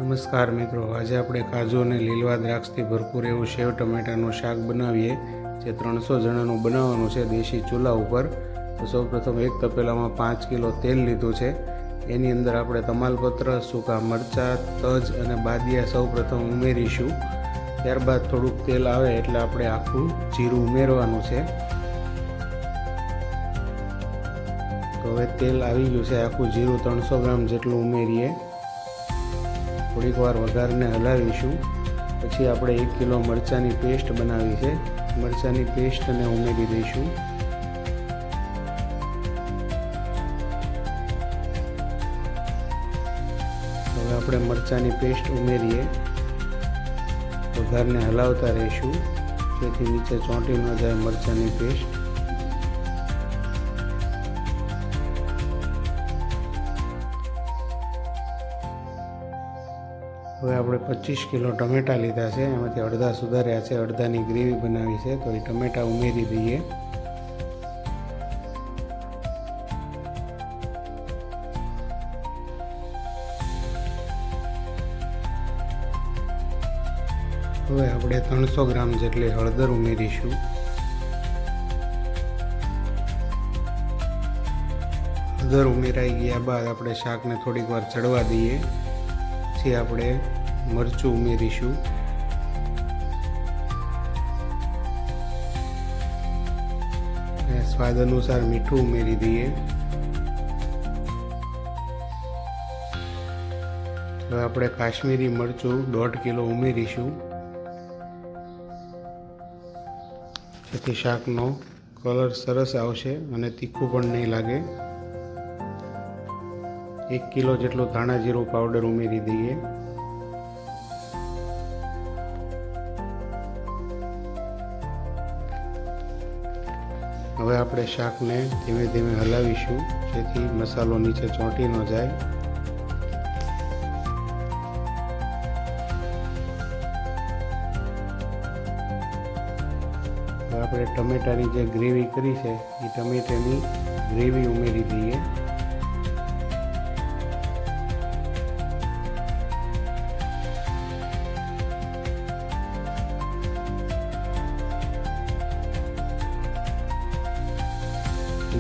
નમસ્કાર મિત્રો, આજે આપણે કાજુ અને લીલવા દ્રાક્ષથી ભરપૂર એવું સેવ ટમેટાનું શાક બનાવીએ જે 300 જણાનું બનાવવાનું છે દેશી ચૂલા ઉપર. તો સૌપ્રથમ એક તપેલામાં 5 કિલો તેલ લીધું છે. એની અંદર આપણે તમાલપત્ર, સૂકા મરચાં, તજ અને બાદિયા સૌપ્રથમ ઉમેરીશું. ત્યારબાદ થોડુંક તેલ આવે એટલે આપણે આખું જીરું ઉમેરવાનું છે. તો હવે તેલ આવી ગયું છે, આખું જીરું 300 ગ્રામ જેટલું ઉમેરીએ. થોડીક વાર વઘારને હલાવીશું. પછી આપણે 1 કિલો મરચાંની પેસ્ટ બનાવી છે, મરચાંની પેસ્ટને ઉમેરી દઈશું. હવે આપણે મરચાંની પેસ્ટ ઉમેરીએ, વઘારને હલાવતા રહીશું જેથી નીચે ચોંટી ન જાય મરચાંની પેસ્ટ. હવે આપણે 25 કિલો ટમેટાં લીધા છે, એમાંથી અડધા સુધાર્યા છે, અડધાની ગ્રેવી બનાવી છે. તો એ ટમેટાં ઉમેરી દઈએ. હવે આપણે 300 ગ્રામ જેટલી હળદર ઉમેરીશું. હળદર ઉમેરાઈ ગયા બાદ આપણે શાકને થોડીક વાર ચડવા દઈએ. પછી આપણે મરચું ઉમેરીશું. સ્વાદ અનુસાર મીઠું ઉમેરી દઈએ. હવે આપણે કાશ્મીરી મરચું 1.5 કિલો ઉમેરીશું જેથી શાકનો કલર સરસ આવશે અને તીખું પણ નહીં લાગે. 1 કિલો જેટલું ધાણા જીરું પાવડર ઉમેરી દઈએ. હવે આપણે શાકને ધીમે ધીમે હલાવીશું જેથી મસાલો નીચે ચોંટી ન જાય. હવે આપણે ટમેટાની જે ગ્રેવી કરી છે એ ટમેટાની ગ્રેવી ઉમેરી દઈએ.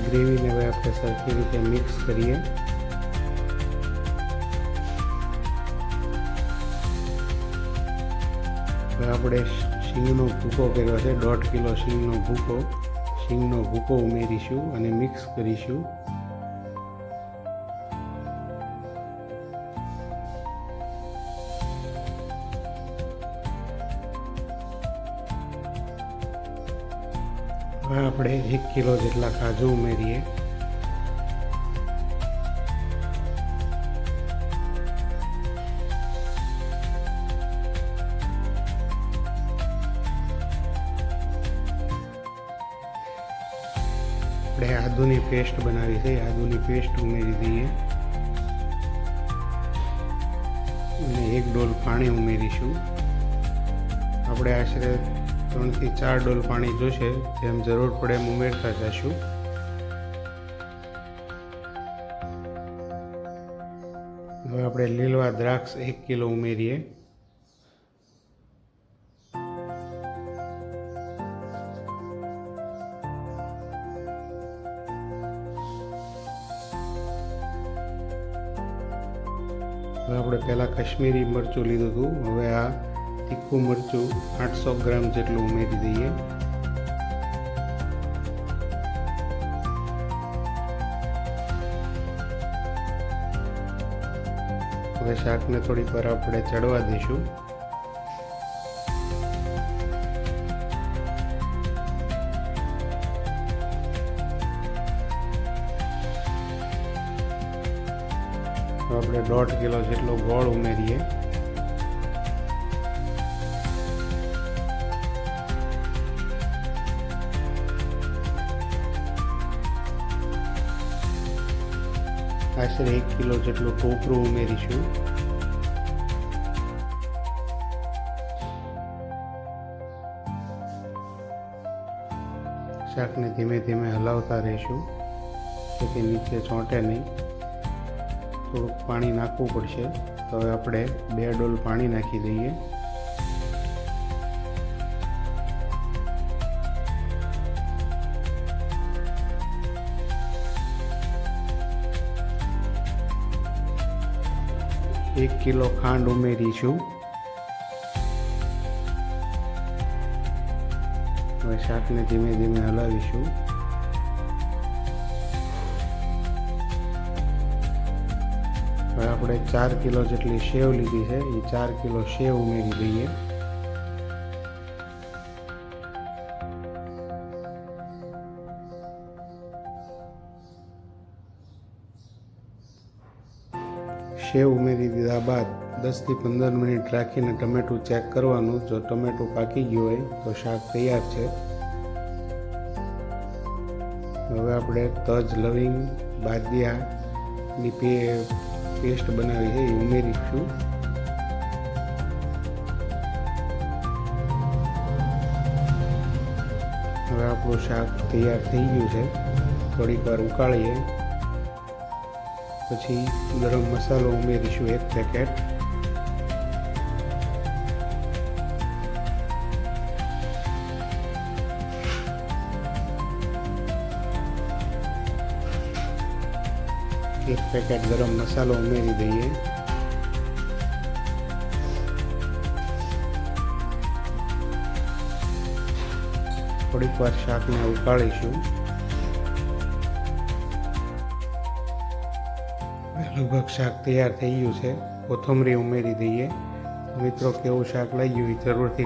ગ્રેવીને હવે આપણે સરખી રીતે મિક્સ કરીએ. હવે આપણે શીંગનો ભૂકો કર્યો છે, 1.5 કિલો શીંગનો ભૂકો ઉમેરીશું અને મિક્સ કરીશું. હવે આપણે 1 કિલો જેટલા કાજુ ઉમેરીએ. આપણે આદુની પેસ્ટ બનાવી છે, આદુની પેસ્ટ ઉમેરી દઈએ અને 1 ડોલ પાણી ઉમેરીશું. આપણે આશરે 3 થી 4 ડોલ પાણી જોશે, જેમ જરૂર પડે એમ ઉમેરતા જશું. હવે આપણે લીલવા દ્રાક્ષ 1 કિલો ઉમેરીએ. હવે આપણે પહેલાં કાશ્મીરી મરચું લીધું હતું, હવે આ તીખું મરચું 800 ગ્રામ જેટલું ઉમેરી દઈએ. હવે શાકને થોડીક વાર આપણે ચડવા દઈશું. આપણે 1.5 કિલો જેટલો ગોળ ઉમેરીએ. આશરે 1 કિલો જેટલું ટોપરું ઉમેરીશું. શાકને ધીમે ધીમે હલાવતા રહીશું જેથી નીચે ચોંટે નહીં. થોડુંક પાણી નાખવું પડશે. તો તો હવે આપણે 2 ડોલ પાણી નાખી દઈએ. એક કિલો ખાંડ ઉમેરીશું. હવે શાકને ધીમે ધીમે હલાવીશું. હવે આપણે 4 કિલો જેટલી સેવ લીધી છે, એ 4 કિલો સેવ ઉમેરી દઈએ. સેવ ઉમેરી દીધા બાદ 10 થી 15 મિનિટ રાખીને ટમેટું ચેક કરવાનું. જો ટમેટું પાકી ગયું હોય તો શાક તૈયાર છે. હવે આપણે તજ, લવિંગ, બાદિયાની પેસ્ટ બનાવી છે એ ઉમેરીશું. હવે આપણું શાક તૈયાર થઈ ગયું છે. થોડીક વાર ઉકાળીએ. પછી ગરમ મસાલો ઉમેરીશું 1 પેકેટ. એક પેકેટ ગરમ મસાલો ઉમેરી દઈએ. થોડીક વાર શાકને ઉકાળીશું. લગભગ શાક તૈયાર થઈ ગયું છે. કોથમરી ઉમેરી દઈએ. મિત્રો, કેવું શાક લાગ્યું એ જરૂરથી